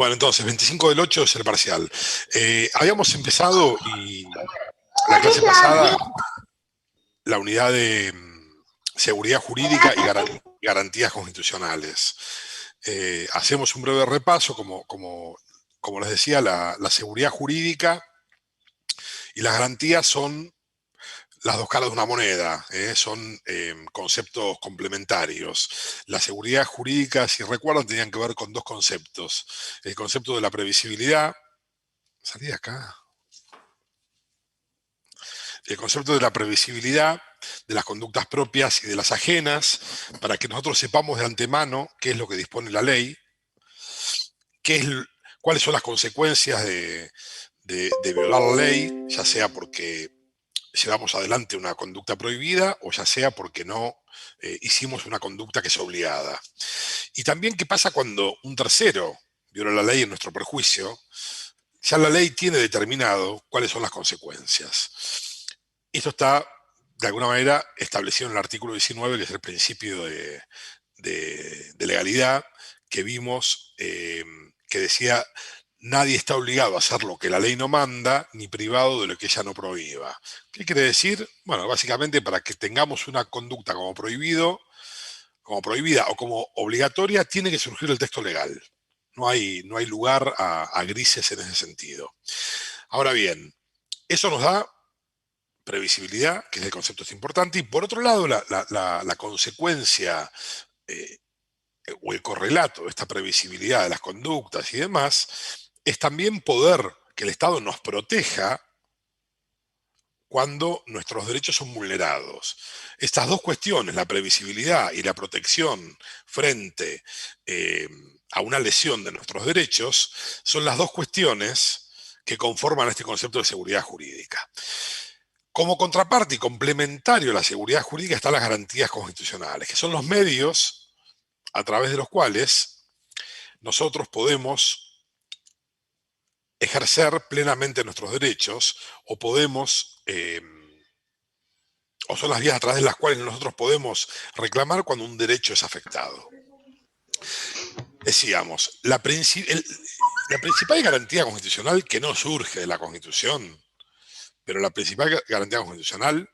Bueno, entonces, 25/8 es el parcial. Habíamos empezado y la clase pasada la unidad de seguridad jurídica y garantías constitucionales. Hacemos un breve repaso, como les decía, la seguridad jurídica y las garantías son las dos caras de una moneda, son conceptos complementarios. La seguridad jurídica, si recuerdan, tenían que ver con dos conceptos. El concepto de la previsibilidad, salí de acá. El concepto de la previsibilidad de las conductas propias y de las ajenas, para que nosotros sepamos de antemano qué es lo que dispone la ley, qué es, cuáles son las consecuencias de violar la ley, ya sea porque llevamos adelante una conducta prohibida o ya sea porque no hicimos una conducta que es obligada. Y también qué pasa cuando un tercero viola la ley en nuestro perjuicio. Ya la ley tiene determinado cuáles son las consecuencias. Esto está, de alguna manera, establecido en el artículo 19, que es el principio de legalidad, que vimos que decía: nadie está obligado a hacer lo que la ley no manda, ni privado de lo que ella no prohíba. ¿Qué quiere decir? Bueno, básicamente para que tengamos una conducta como prohibida o como obligatoria, tiene que surgir el texto legal. No hay lugar a grises en ese sentido. Ahora bien, eso nos da previsibilidad, que es el concepto es importante, y por otro lado, la consecuencia o el correlato de esta previsibilidad de las conductas y demás es también poder que el Estado nos proteja cuando nuestros derechos son vulnerados. Estas dos cuestiones, la previsibilidad y la protección frente a una lesión de nuestros derechos, son las dos cuestiones que conforman este concepto de seguridad jurídica. Como contraparte y complementario a la seguridad jurídica están las garantías constitucionales, que son los medios a través de los cuales nosotros podemos ejercer plenamente nuestros derechos o podemos, o son las vías a través de las cuales nosotros podemos reclamar cuando un derecho es afectado. Decíamos, la principal garantía constitucional que no surge de la Constitución, pero la principal garantía constitucional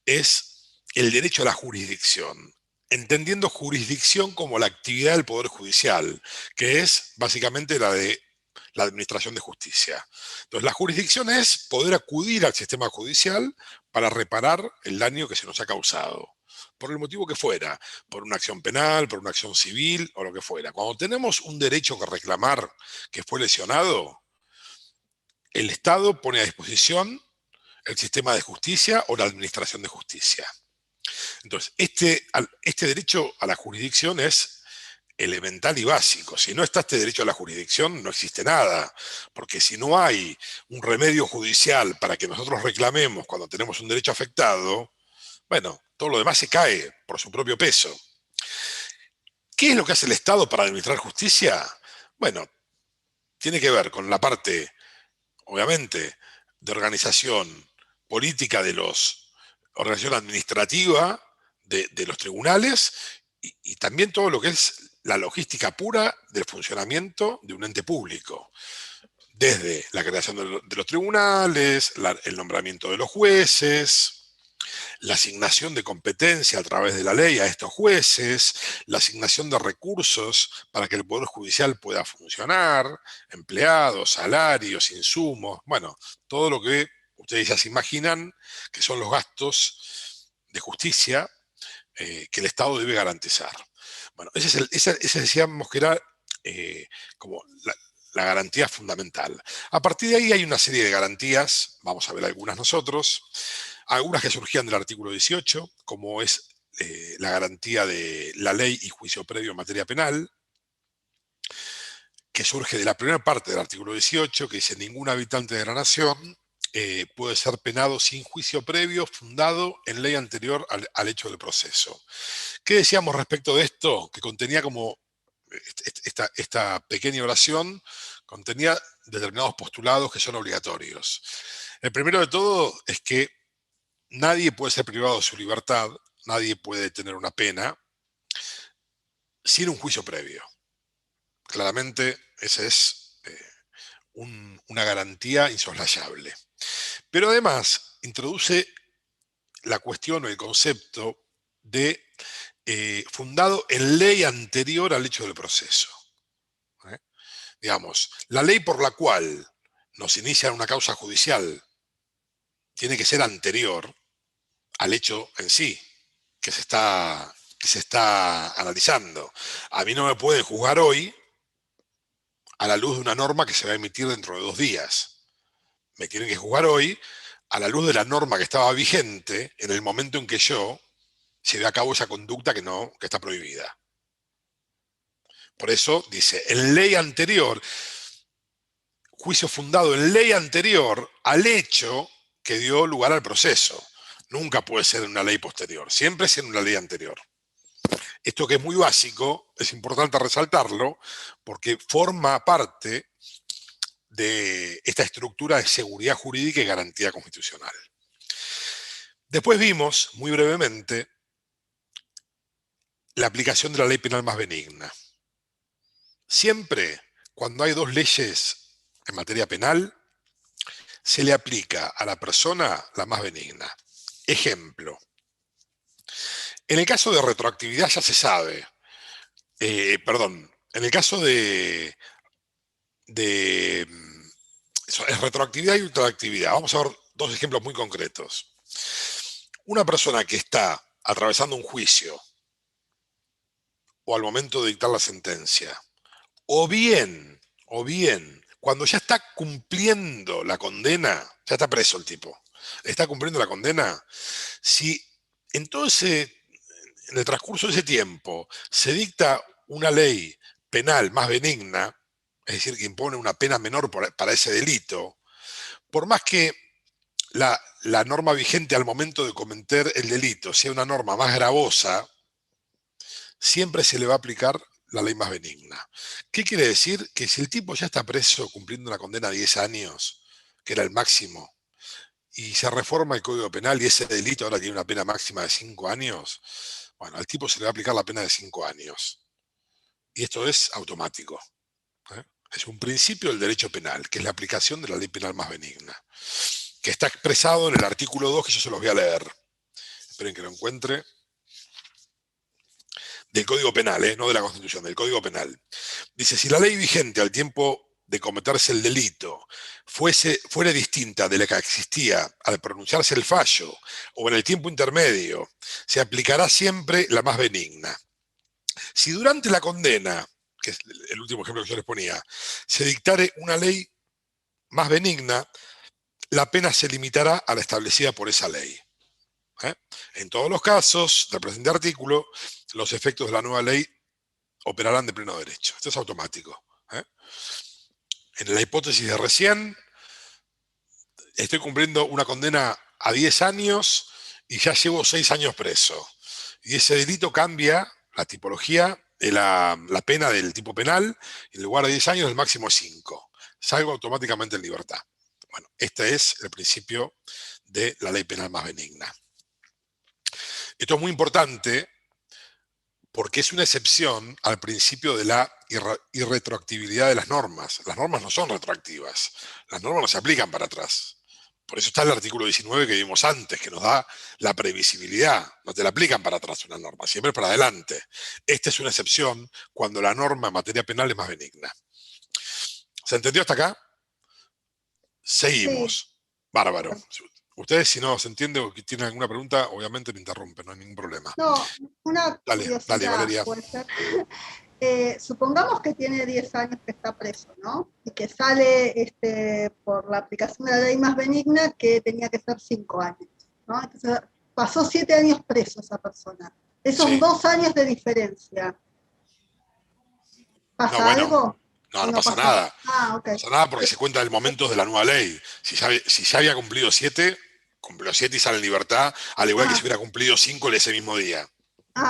es el derecho a la jurisdicción, entendiendo jurisdicción como la actividad del Poder Judicial, que es básicamente la de la administración de justicia. Entonces, la jurisdicción es poder acudir al sistema judicial para reparar el daño que se nos ha causado, por el motivo que fuera, por una acción penal, por una acción civil o lo que fuera. Cuando tenemos un derecho que reclamar que fue lesionado, el Estado pone a disposición el sistema de justicia o la administración de justicia. Entonces, este derecho a la jurisdicción es elemental y básico. Si no está este derecho a la jurisdicción, no existe nada. Porque si no hay un remedio judicial para que nosotros reclamemos cuando tenemos un derecho afectado, bueno, todo lo demás se cae por su propio peso. ¿Qué es lo que hace el Estado para administrar justicia? Bueno, tiene que ver con la parte, obviamente, de organización política organización administrativa de los tribunales y también todo lo que es la logística pura del funcionamiento de un ente público. Desde la creación de los tribunales, el nombramiento de los jueces, la asignación de competencia a través de la ley a estos jueces, la asignación de recursos para que el Poder Judicial pueda funcionar, empleados, salarios, insumos, bueno, todo lo que ustedes ya se imaginan que son los gastos de justicia que el Estado debe garantizar. Bueno, ese decíamos que era como la garantía fundamental. A partir de ahí hay una serie de garantías, vamos a ver algunas nosotros, algunas que surgían del artículo 18, como es la garantía de la ley y juicio previo en materia penal, que surge de la primera parte del artículo 18, que dice: ningún habitante de la nación puede ser penado sin juicio previo fundado en ley anterior al hecho del proceso. ¿Qué decíamos respecto de esto? Que contenía como esta pequeña oración, contenía determinados postulados que son obligatorios. El primero de todo es que nadie puede ser privado de su libertad, nadie puede tener una pena sin un juicio previo. Claramente, ese es una garantía insoslayable. Pero además introduce la cuestión o el concepto de fundado en ley anterior al hecho del proceso. Digamos, la ley por la cual nos inicia una causa judicial tiene que ser anterior al hecho en sí que se está analizando. A mí no me pueden juzgar hoy a la luz de una norma que se va a emitir dentro de 2 días. Me tienen que juzgar hoy a la luz de la norma que estaba vigente en el momento en que yo llevé a cabo esa conducta que está prohibida. Por eso dice, en ley anterior, juicio fundado en ley anterior al hecho que dio lugar al proceso. Nunca puede ser en una ley posterior, siempre es en una ley anterior. Esto que es muy básico, es importante resaltarlo, porque forma parte de esta estructura de seguridad jurídica y garantía constitucional. Después vimos, muy brevemente, la aplicación de la ley penal más benigna. Siempre, cuando hay 2 leyes en materia penal, se le aplica a la persona la más benigna. Ejemplo, en el caso de retroactividad ya se sabe, en el caso de retroactividad y ultraactividad, vamos a ver 2 ejemplos muy concretos. Una persona que está atravesando un juicio o al momento de dictar la sentencia, o bien, cuando ya está cumpliendo la condena, ya está preso el tipo, está cumpliendo la condena, si entonces en el transcurso de ese tiempo se dicta una ley penal más benigna, es decir, que impone una pena menor para ese delito, por más que la norma vigente al momento de cometer el delito sea una norma más gravosa, siempre se le va a aplicar la ley más benigna. ¿Qué quiere decir? Que si el tipo ya está preso cumpliendo una condena de 10 años, que era el máximo, y se reforma el Código Penal y ese delito ahora tiene una pena máxima de 5 años, bueno, al tipo se le va a aplicar la pena de 5 años. Y esto es automático. Es un principio del derecho penal, que es la aplicación de la ley penal más benigna, que está expresado en el artículo 2, que yo se los voy a leer. Esperen que lo encuentre. Del Código Penal, no de la Constitución, del Código Penal. Dice, si la ley vigente al tiempo de cometerse el delito fuera distinta de la que existía al pronunciarse el fallo o en el tiempo intermedio, se aplicará siempre la más benigna. Si durante la condena, que es el último ejemplo que yo les ponía, se dictare una ley más benigna, la pena se limitará a la establecida por esa ley. En todos los casos del presente artículo, los efectos de la nueva ley operarán de pleno derecho. Esto es automático. En la hipótesis de recién, estoy cumpliendo una condena a 10 años y ya llevo 6 años preso. Y ese delito cambia la tipología, la pena del tipo penal, y en lugar de 10 años, el máximo es 5. Salgo automáticamente en libertad. Bueno, este es el principio de la ley penal más benigna. Esto es muy importante porque es una excepción al principio de la irretroactibilidad de las normas. Las normas no son retroactivas, las normas no se aplican para atrás. Por eso está el artículo 19 que vimos antes, que nos da la previsibilidad. No te la aplican para atrás una norma, siempre para adelante. Esta es una excepción cuando la norma en materia penal es más benigna. ¿Se entendió hasta acá? Seguimos. Sí. Bárbaro. Ustedes, si no se entiende o tienen alguna pregunta, obviamente me interrumpen, no hay ningún problema. No, una Dale, curiosidad Valeria. puede ser. Supongamos que tiene 10 años que está preso, ¿no? Y que sale por la aplicación de la ley más benigna que tenía que ser 5 años, ¿no? Entonces pasó 7 años preso esa persona. Esos Sí. 2 años de diferencia, ¿pasa No, bueno, algo? no, ¿O no no pasa pasa? nada. Ah, No ok. pasa nada porque se cuenta el momento de la nueva ley. Si ya había cumplido 7, cumplió 7 y sale en libertad, al igual que si Ah, hubiera cumplido 5 ese mismo día.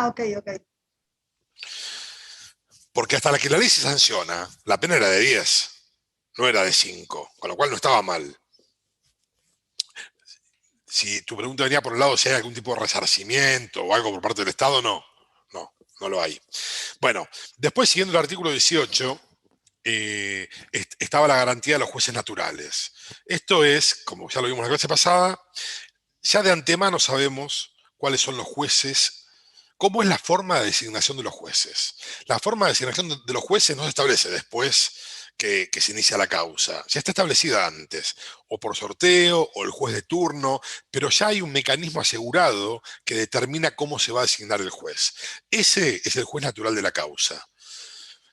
ok, ok. Porque hasta la que la ley se sanciona, la pena era de 10, no era de 5, con lo cual no estaba mal. Si tu pregunta venía por el lado si hay algún tipo de resarcimiento o algo por parte del Estado, no lo hay. Bueno, después siguiendo el artículo 18, estaba la garantía de los jueces naturales. Esto es, como ya lo vimos en la clase pasada, ya de antemano sabemos cuáles son los jueces, cómo es la forma de designación de los jueces. La forma de designación de los jueces no se establece después que se inicia la causa. Ya está establecida antes, o por sorteo, o el juez de turno, pero ya hay un mecanismo asegurado que determina cómo se va a designar el juez. Ese es el juez natural de la causa.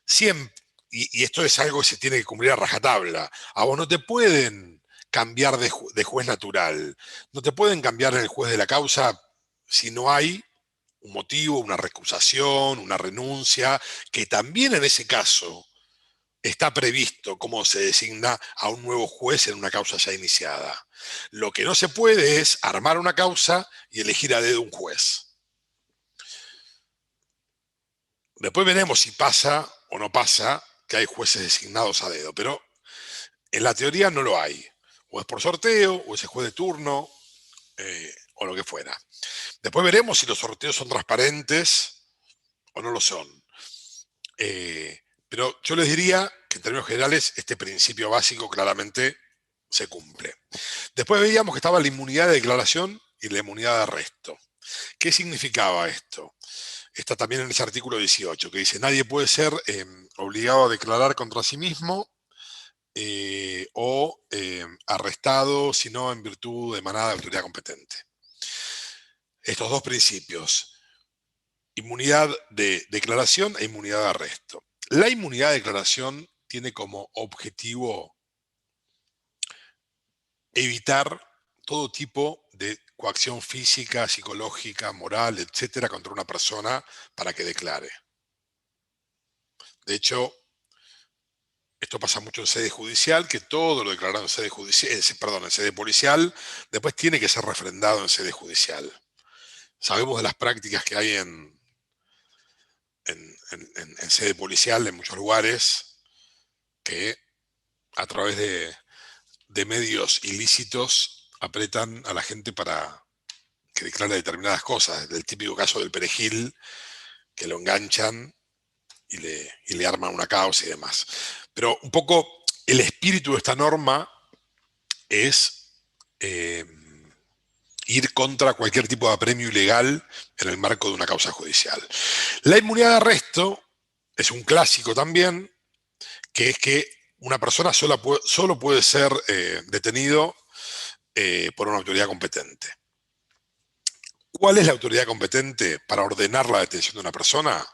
Siempre, y esto es algo que se tiene que cumplir a rajatabla. A vos no te pueden cambiar de juez natural, no te pueden cambiar el juez de la causa si no hay un motivo, una recusación, una renuncia, que también en ese caso está previsto cómo se designa a un nuevo juez en una causa ya iniciada. Lo que no se puede es armar una causa y elegir a dedo un juez. Después veremos si pasa o no pasa que hay jueces designados a dedo, pero en la teoría no lo hay. O es por sorteo, o es el juez de turno, o lo que fuera. Después veremos si los sorteos son transparentes o no lo son. Pero yo les diría que en términos generales este principio básico claramente se cumple. Después veíamos que estaba la inmunidad de declaración y la inmunidad de arresto. ¿Qué significaba esto? Está también en ese artículo 18, que dice, nadie puede ser obligado a declarar contra sí mismo o arrestado, sino en virtud de emanada de autoridad competente. Estos dos principios, inmunidad de declaración e inmunidad de arresto. La inmunidad de declaración tiene como objetivo evitar todo tipo de coacción física, psicológica, moral, etcétera, contra una persona para que declare. De hecho, esto pasa mucho en sede judicial, que todo lo declarado en sede judicial, en sede policial, después tiene que ser refrendado en sede judicial. Sabemos de las prácticas que hay en sede policial en muchos lugares, que a través de medios ilícitos apretan a la gente para que declare determinadas cosas. Del típico caso del perejil, que lo enganchan y le arman una causa y demás. Pero un poco el espíritu de esta norma es ir contra cualquier tipo de apremio ilegal en el marco de una causa judicial. La inmunidad de arresto es un clásico también, que es que una persona solo puede ser detenido por una autoridad competente. ¿Cuál es la autoridad competente para ordenar la detención de una persona?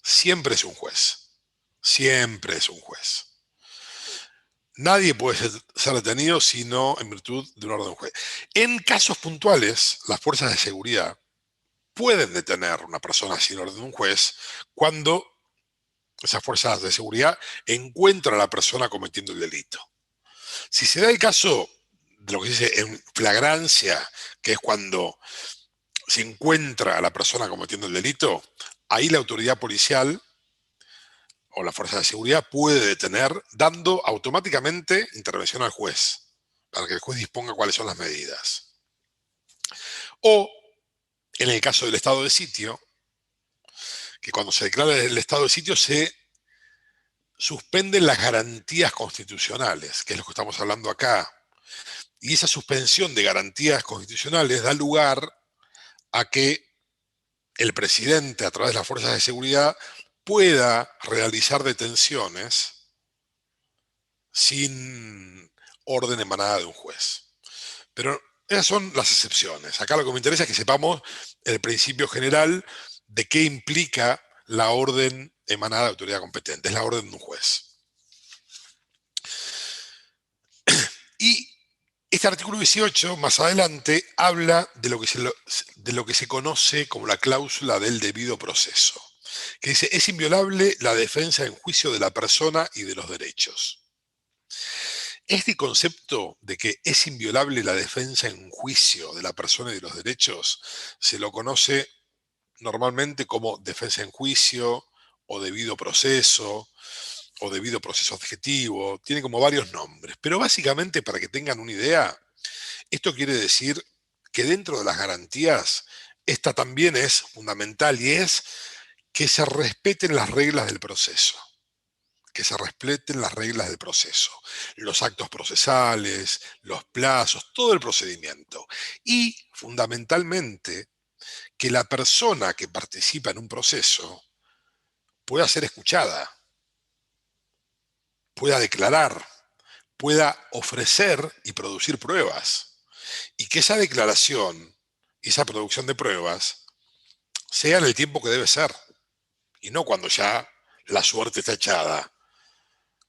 Siempre es un juez. Siempre es un juez. Nadie puede ser detenido sino en virtud de un orden de un juez. En casos puntuales, las fuerzas de seguridad pueden detener a una persona sin orden de un juez cuando esas fuerzas de seguridad encuentran a la persona cometiendo el delito. Si se da el caso de lo que se dice en flagrancia, que es cuando se encuentra a la persona cometiendo el delito, ahí la autoridad policial o la fuerza de seguridad puede detener, dando automáticamente intervención al juez, para que el juez disponga cuáles son las medidas. O, en el caso del estado de sitio, que cuando se declara el estado de sitio se suspenden las garantías constitucionales, que es lo que estamos hablando acá. Y esa suspensión de garantías constitucionales da lugar a que el presidente, a través de las fuerzas de seguridad, pueda realizar detenciones sin orden emanada de un juez. Pero esas son las excepciones. Acá lo que me interesa es que sepamos el principio general de qué implica la orden emanada de autoridad competente. Es la orden de un juez. Y este artículo 18, más adelante, habla de lo que se conoce como la cláusula del debido proceso, que dice, es inviolable la defensa en juicio de la persona y de los derechos. Este concepto de que es inviolable la defensa en juicio de la persona y de los derechos se lo conoce normalmente como defensa en juicio o debido proceso objetivo, tiene como varios nombres, pero básicamente para que tengan una idea, esto quiere decir que dentro de las garantías, esta también es fundamental y es que se respeten las reglas del proceso. que se respeten las reglas del proceso, los actos procesales, los plazos, todo el procedimiento. Y, fundamentalmente, que la persona que participa en un proceso pueda ser escuchada, pueda declarar, pueda ofrecer y producir pruebas. Y que esa declaración, esa producción de pruebas, sea en el tiempo que debe ser. Y no cuando ya la suerte está echada,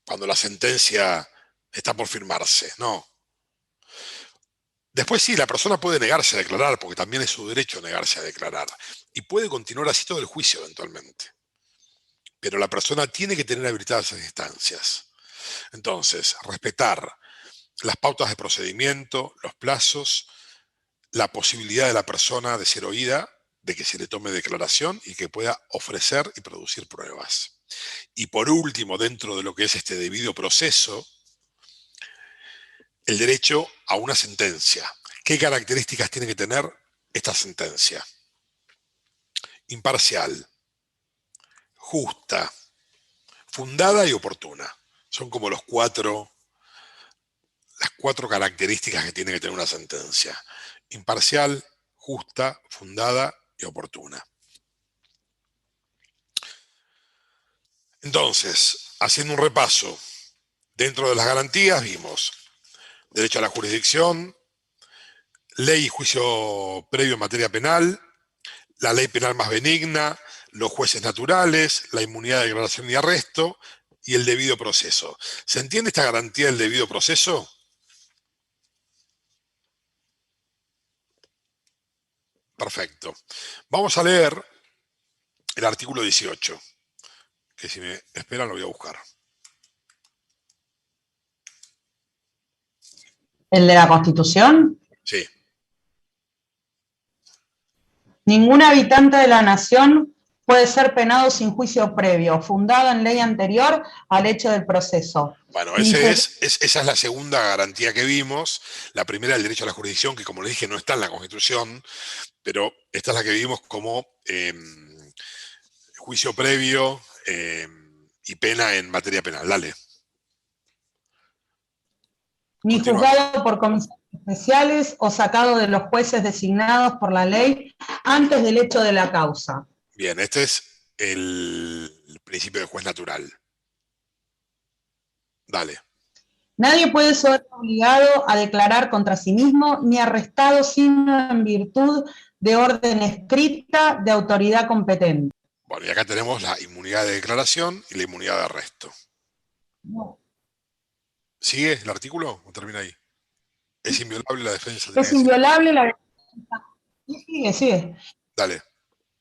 cuando la sentencia está por firmarse, no. Después sí, la persona puede negarse a declarar, porque también es su derecho negarse a declarar. Y puede continuar así todo el juicio eventualmente. Pero la persona tiene que tener habilitadas esas instancias. Entonces, respetar las pautas de procedimiento, los plazos, la posibilidad de la persona de ser oída, de que se le tome declaración y que pueda ofrecer y producir pruebas. Y por último, dentro de lo que es este debido proceso, el derecho a una sentencia. ¿Qué características tiene que tener esta sentencia? Imparcial, justa, fundada y oportuna. Son como las cuatro características que tiene que tener una sentencia. Imparcial, justa, fundada y oportuna. Entonces, haciendo un repaso, dentro de las garantías vimos derecho a la jurisdicción, ley y juicio previo en materia penal, la ley penal más benigna, los jueces naturales, la inmunidad de declaración y arresto y el debido proceso. ¿Se entiende esta garantía del debido proceso? Perfecto. Vamos a leer el artículo 18, que si me esperan lo voy a buscar. ¿El de la Constitución? Sí. Ningún habitante de la nación puede ser penado sin juicio previo, fundado en ley anterior al hecho del proceso. Bueno, esa es la segunda garantía que vimos. La primera, el derecho a la jurisdicción, que como les dije no está en la Constitución, pero esta es la que vimos como juicio previo y pena en materia penal. Dale. Ni Continúa. juzgado por comisiones especiales o sacado de los jueces designados por la ley antes del hecho de la causa. Bien, este es el principio de juez natural. Dale. Nadie puede ser obligado a declarar contra sí mismo ni arrestado sino en virtud de orden escrita de autoridad competente. Bueno, y acá tenemos la inmunidad de declaración y la inmunidad de arresto. No. ¿Sigue el artículo o termina ahí? Es inviolable la defensa. Es inviolable la defensa. Sigue. Dale.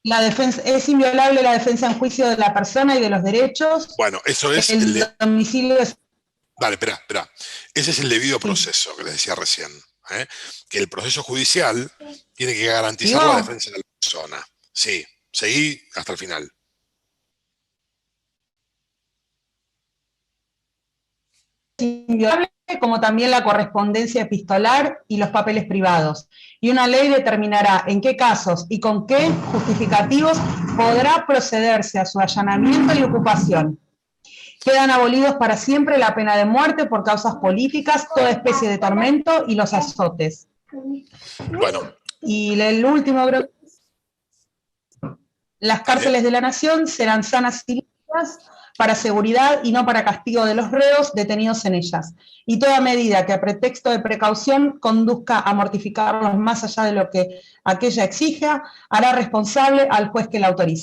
La defensa, es inviolable la defensa en juicio de la persona y de los derechos. Bueno, eso es el domicilio es... Dale, espera. Ese es el debido proceso que les decía recién. Que el proceso judicial tiene que garantizar la defensa de la persona. Sí, seguí hasta el final. Inviolable, como también la correspondencia epistolar y los papeles privados. Y una ley determinará en qué casos y con qué justificativos podrá procederse a su allanamiento y ocupación. Quedan abolidos para siempre la pena de muerte por causas políticas, toda especie de tormento y los azotes. Bueno. Y el último, las cárceles de la nación serán sanas y limpias para seguridad y no para castigo de los reos detenidos en ellas. Y toda medida que a pretexto de precaución conduzca a mortificarlos más allá de lo que aquella exija, hará responsable al juez que la autorice.